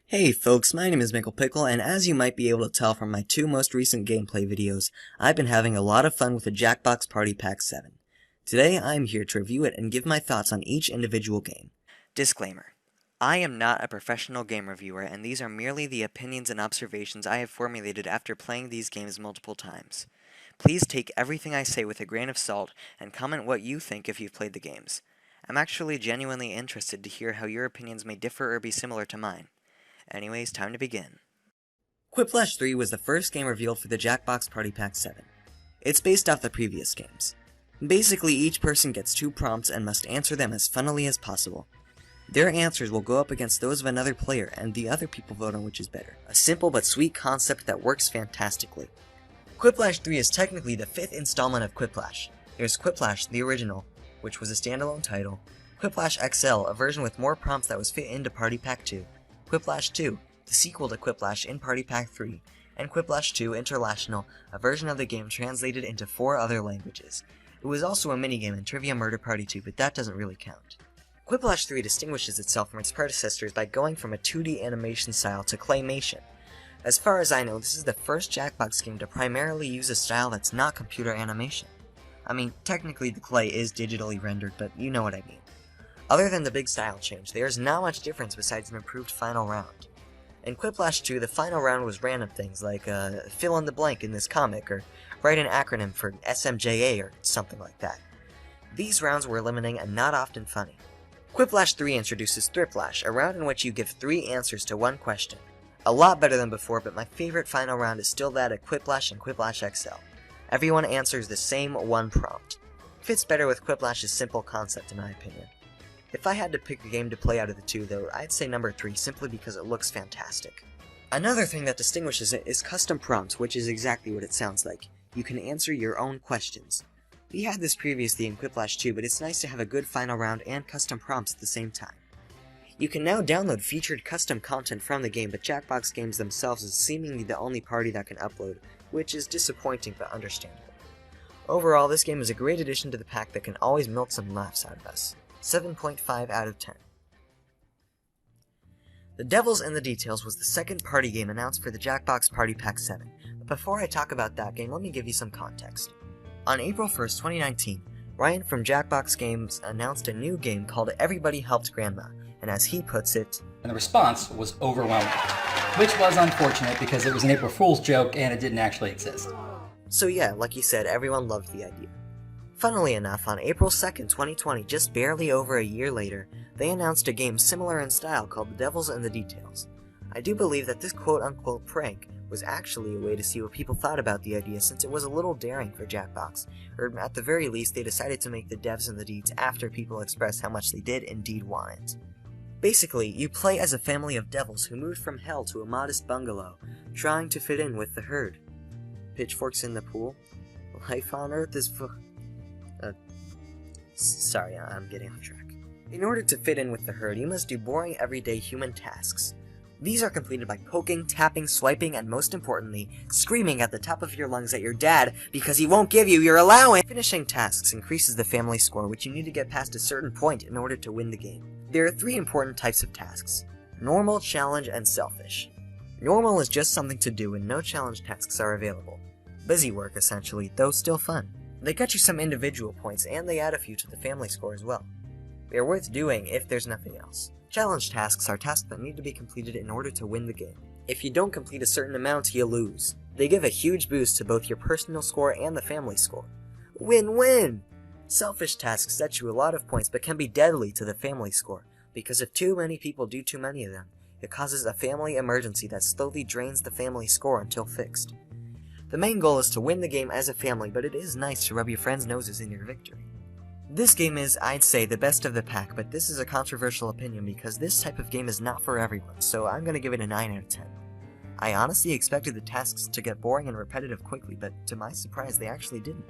Hey folks, my name is Mikl Pickle, and as you might be able to tell from my two most recent gameplay videos, I've been having a lot of fun with the Jackbox Party Pack 7. Today, I'm here to review it and give my thoughts on each individual game. Disclaimer: I am not a professional game reviewer, and these are merely the opinions and observations I have formulated after playing these games multiple times. Please take everything I say with a grain of salt, and comment what you think if you've played the games. I'm actually genuinely interested to hear how your opinions may differ or be similar to mine. Anyways, time to begin. Quiplash 3 was the first game revealed for the Jackbox Party Pack 7. It's based off the previous games. Basically, each person gets 2 prompts and must answer them as funnily as possible. Their answers will go up against those of another player, and the other people vote on which is better. A simple but sweet concept that works fantastically. Quiplash 3 is technically the 5th installment of Quiplash. There's Quiplash, the original, which was a standalone title, Quiplash XL, a version with more prompts that was fit into Party Pack 2, Quiplash 2, the sequel to Quiplash in Party Pack 3, and Quiplash 2 International, a version of the game translated into 4 other languages. It was also a minigame in Trivia Murder Party 2, but that doesn't really count. Quiplash 3 distinguishes itself from its predecessors by going from a 2D animation style to claymation. As far as I know, this is the first Jackbox game to primarily use a style that's not computer animation. I mean, technically the clay is digitally rendered, but you know what I mean. Other than the big style change, there is not much difference besides an improved final round. In Quiplash 2, the final round was random things like, fill in the blank in this comic, or write an acronym for SMJA or something like that. These rounds were limiting and not often funny. Quiplash 3 introduces Thriplash, a round in which you give 3 answers to 1 question. A lot better than before, but my favorite final round is still that of Quiplash and Quiplash XL. Everyone answers the same 1 prompt. Fits better with Quiplash's simple concept in my opinion. If I had to pick a game to play out of the 2 though, I'd say number 3 simply because it looks fantastic. Another thing that distinguishes it is custom prompts, which is exactly what it sounds like. You can answer your own questions. We had this previously in Quiplash 2, but it's nice to have a good final round and custom prompts at the same time. You can now download featured custom content from the game, but Jackbox Games themselves is seemingly the only party that can upload, which is disappointing but understandable. Overall, this game is a great addition to the pack that can always milk some laughs out of us. 7.5 out of 10. The Devil's in the Details was the second party game announced for the Jackbox Party Pack 7, but before I talk about that game, let me give you some context. On April 1st, 2019, Ryan from Jackbox Games announced a new game called Everybody Helped Grandma, and as he puts it, and the response was overwhelming, which was unfortunate because it was an April Fool's joke and it didn't actually exist. So yeah, like he said, everyone loved the idea. Funnily enough, on April 2nd, 2020, just barely over a year later, they announced a game similar in style called The Devil's in the Details. I do believe that this quote-unquote prank was actually a way to see what people thought about the idea, since it was a little daring for Jackbox, or at the very least they decided to make the devs in the deeds after people expressed how much they did indeed want it. Basically, you play as a family of devils who moved from hell to a modest bungalow, trying to fit in with the herd. Pitchforks in the pool? Life on Earth is Sorry, I'm getting off track. In order to fit in with the herd, you must do boring everyday human tasks. These are completed by poking, tapping, swiping, and most importantly, screaming at the top of your lungs at your dad because he won't give you your allowance! Finishing tasks increases the family score, which you need to get past a certain point in order to win the game. There are 3 important types of tasks: normal, challenge, and selfish. Normal is just something to do and no challenge tasks are available. Busy work, essentially, though still fun. They cut you some individual points, and they add a few to the family score as well. They are worth doing if there's nothing else. Challenge tasks are tasks that need to be completed in order to win the game. If you don't complete a certain amount, you lose. They give a huge boost to both your personal score and the family score. Win-win! Selfish tasks set you a lot of points but can be deadly to the family score, because if too many people do too many of them, it causes a family emergency that slowly drains the family score until fixed. The main goal is to win the game as a family, but it is nice to rub your friends' noses in your victory. This game is, I'd say, the best of the pack, but this is a controversial opinion because this type of game is not for everyone, so I'm gonna give it a 9 out of 10. I honestly expected the tasks to get boring and repetitive quickly, but to my surprise they actually didn't.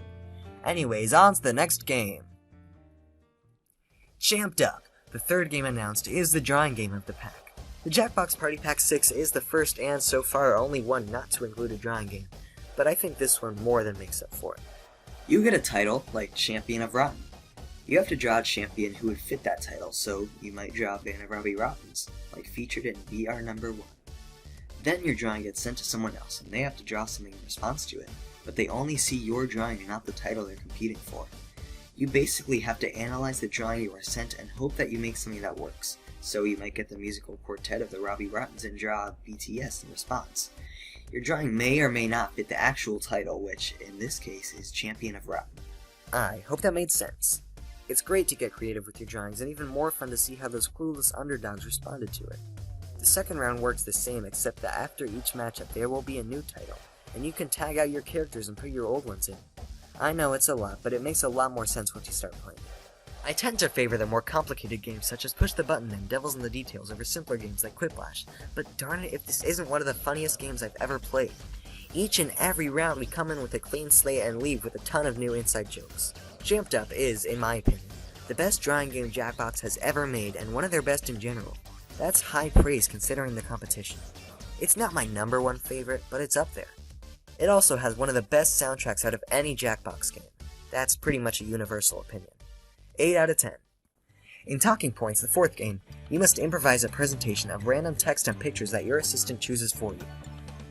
Anyways, on to the next game. Champed Up, the third game announced, is the drawing game of the pack. The Jackbox Party Pack 6 is the first and so far only one not to include a drawing game, but I think this one more than makes up for it. You get a title like Champion of Rotten. You have to draw a champion who would fit that title, so you might draw a band of Robbie Robbins, like featured in VR number 1. Then your drawing gets sent to someone else, and they have to draw something in response to it, but they only see your drawing and not the title they're competing for. You basically have to analyze the drawing you are sent and hope that you make something that works, so you might get the musical quartet of the Robbie Robbins and draw BTS in response. Your drawing may or may not fit the actual title, which, in this case, is Champion of Rock. I hope that made sense. It's great to get creative with your drawings, and even more fun to see how those clueless underdogs responded to it. The second round works the same, except that after each matchup there will be a new title, and you can tag out your characters and put your old ones in. I know it's a lot, but it makes a lot more sense once you start playing. I tend to favor the more complicated games such as Push the Button and Devils in the Details over simpler games like Quiplash, but darn it if this isn't one of the funniest games I've ever played. Each and every round we come in with a clean slate and leave with a ton of new inside jokes. Jamped Up is, in my opinion, the best drawing game Jackbox has ever made and one of their best in general. That's high praise considering the competition. It's not my number one favorite, but it's up there. It also has one of the best soundtracks out of any Jackbox game. That's pretty much a universal opinion. 8 out of 10. In Talking Points, the fourth game, you must improvise a presentation of random text and pictures that your assistant chooses for you.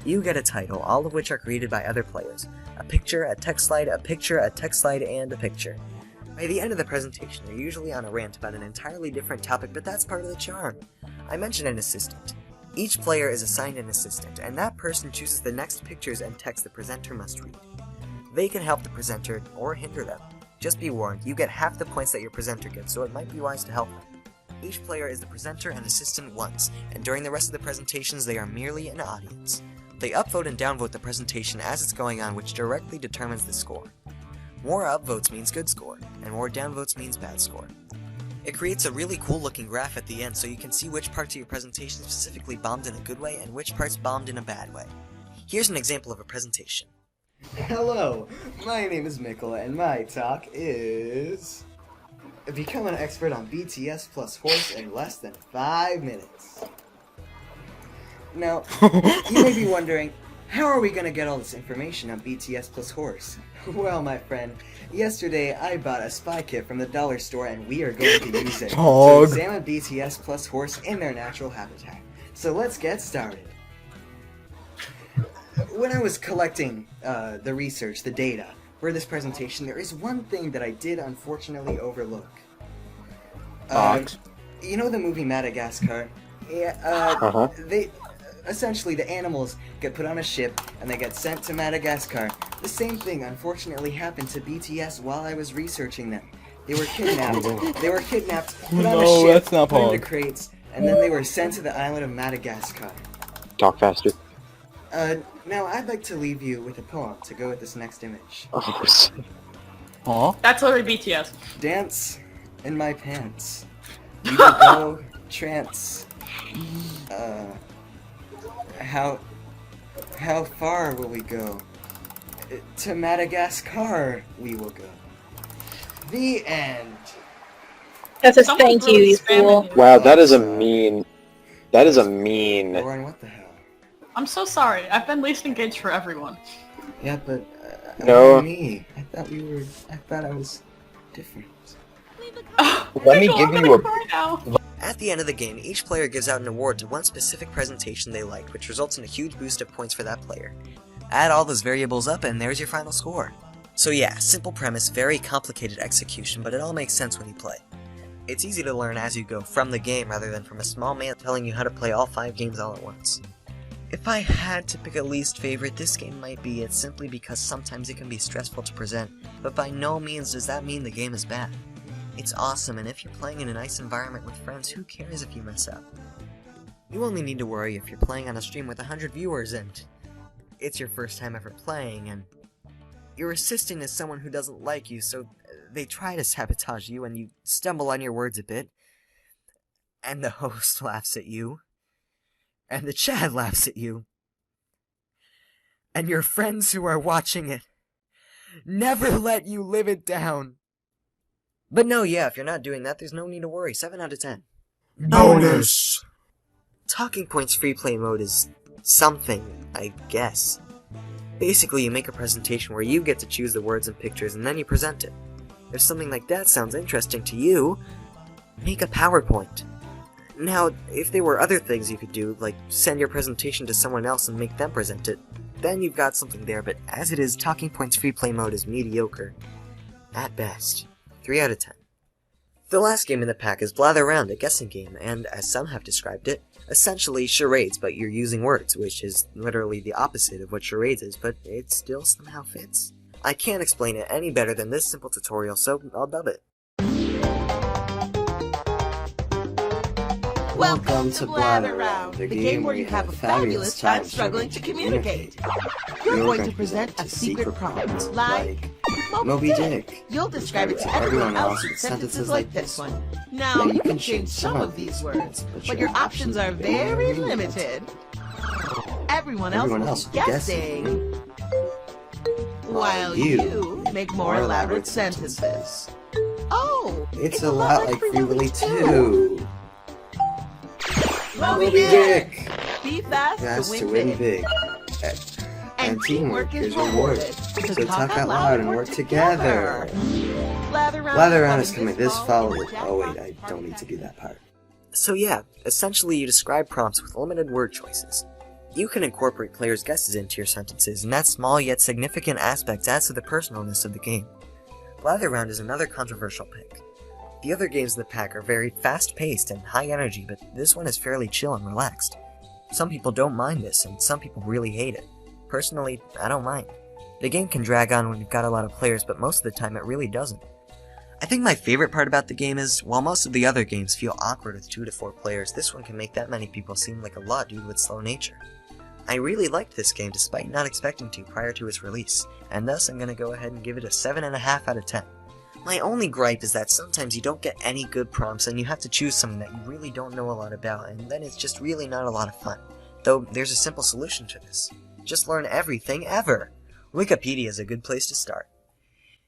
You get a title, all of which are created by other players. A picture, a text slide, a picture, a text slide, and a picture. By the end of the presentation, you're usually on a rant about an entirely different topic, but that's part of the charm. I mentioned an assistant. Each player is assigned an assistant, and that person chooses the next pictures and text the presenter must read. They can help the presenter, or hinder them. Just be warned, you get half the points that your presenter gets, so it might be wise to help them. Each player is the presenter and assistant once, and during the rest of the presentations they are merely an audience. They upvote and downvote the presentation as it's going on, which directly determines the score. More upvotes means good score, and more downvotes means bad score. It creates a really cool looking graph at the end so you can see which parts of your presentation specifically bombed in a good way and which parts bombed in a bad way. Here's an example of a presentation. Hello, my name is Mikl, and my talk is... Become an expert on BTS plus horse in less than 5 minutes. Now, you may be wondering, how are we going to get all this information on BTS plus horse? Well, my friend, yesterday I bought a spy kit from the dollar store and we are going to use it to examine BTS plus horse in their natural habitat. So let's get started. When I was collecting the research, the data, for this presentation, there is one thing that I did unfortunately overlook. You know the movie Madagascar? Yeah, essentially the animals get put on a ship and they get sent to Madagascar. The same thing unfortunately happened to BTS while I was researching them. They were kidnapped. Put on a ship, put into crates, and then they were sent to the island of Madagascar. Talk faster. Now I'd like to leave you with a poem to go with this next image. Oh, That's literally BTS. Dance in my pants. We will go trance. How far will we go? To Madagascar we will go. The end. That's a thank you, you fool. wow, that is a mean. That is a mean. Lauren, what the hell? I'm so sorry. I've been least engaged for everyone. Yeah, but No. why me? I thought I was different. Let me give you At the end of the game, each player gives out an award to one specific presentation they liked, which results in a huge boost of points for that player. Add all those variables up and there's your final score. So yeah, simple premise, very complicated execution, but it all makes sense when you play. It's easy to learn as you go from the game rather than from a small man telling you how to play all 5 games all at once. If I had to pick a least favorite, this game might be it simply because sometimes it can be stressful to present, but by no means does that mean the game is bad. It's awesome, and if you're playing in a nice environment with friends, who cares if you mess up? You only need to worry if you're playing on a stream with 100 viewers and it's your first time ever playing, and your assistant is someone who doesn't like you, so they try to sabotage you and you stumble on your words a bit, and the host laughs at you, and the chat laughs at you, and your friends who are watching it never let you live it down. But no, yeah, if you're not doing that, there's no need to worry. 7 out of 10. Bonus! Talking Points free play mode is something, I guess. Basically, you make a presentation where you get to choose the words and pictures, and then you present it. If something like that sounds interesting to you, make a PowerPoint. Now, if there were other things you could do, like send your presentation to someone else and make them present it, then you've got something there, but as it is, Talking Points free play mode is mediocre. At best. 3 out of 10. The last game in the pack is Blather Around, a guessing game, and as some have described it, essentially charades, but you're using words, which is literally the opposite of what charades is, but it still somehow fits. I can't explain it any better than this simple tutorial, so I'll dub it. Welcome to Blather Around, the game where you have a fabulous time struggling to communicate. You're going to present a secret prompt, like Moby Dick. You'll describe it to everyone else with sentences like this one. Now, you can change some of these words, but your options are very limited. Everyone else will be guessing, while you make more elaborate sentences. Oh, It's a lot like Free Willy 2. Moby Dick! Be fast Fast to win big. And teamwork is rewarded. So talk out loud and work together. Blather Around is coming this fall. Oh wait, I don't need to do that part. So yeah, essentially you describe prompts with limited word choices. You can incorporate players' guesses into your sentences, and that small yet significant aspect adds to the personalness of the game. Blather Around is another controversial pick. The other games in the pack are very fast-paced and high energy, but this one is fairly chill and relaxed. Some people don't mind this, and some people really hate it. Personally, I don't mind. The game can drag on when you've got a lot of players, but most of the time it really doesn't. I think my favorite part about the game is, while most of the other games feel awkward with 2 to 4 players, this one can make that many people seem like a lot due to its slow nature. I really liked this game despite not expecting to prior to its release, and thus I'm gonna go ahead and give it a 7.5 out of 10. My only gripe is that sometimes you don't get any good prompts and you have to choose something that you really don't know a lot about, and then it's just really not a lot of fun. Though there's a simple solution to this. Just learn everything ever! Wikipedia is a good place to start.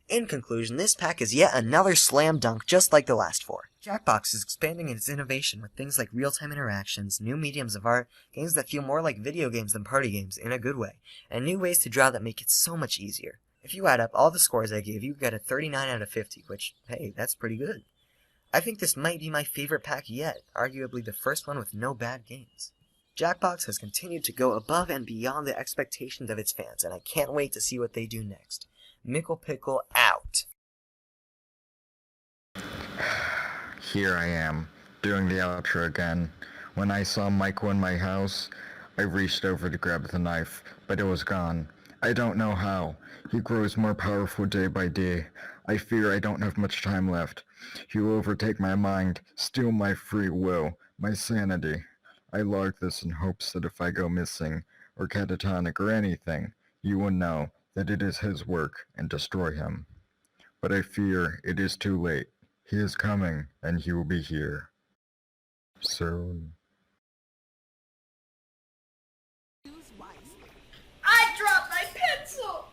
In conclusion, this pack is yet another slam dunk just like the last 4. Jackbox is expanding its innovation with things like real-time interactions, new mediums of art, games that feel more like video games than party games in a good way, and new ways to draw that make it so much easier. If you add up all the scores I gave, you get a 39 out of 50, which, hey, that's pretty good. I think this might be my favorite pack yet, arguably the first one with no bad games. Jackbox has continued to go above and beyond the expectations of its fans, and I can't wait to see what they do next. Mikl Pickle out. Here I am, doing the outro again. When I saw Michael in my house, I reached over to grab the knife, but it was gone. I don't know how. He grows more powerful day by day. I fear I don't have much time left. He will overtake my mind, steal my free will, my sanity. I log this in hopes that if I go missing, or catatonic or anything, you will know that it is his work and destroy him. But I fear it is too late. He is coming, and he will be here soon. I dropped my pencil!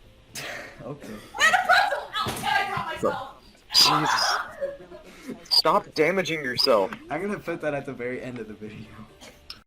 Okay. And a pretzel! Ow, I dropped myself! Jesus. Stop damaging yourself. I'm gonna put that at the very end of the video.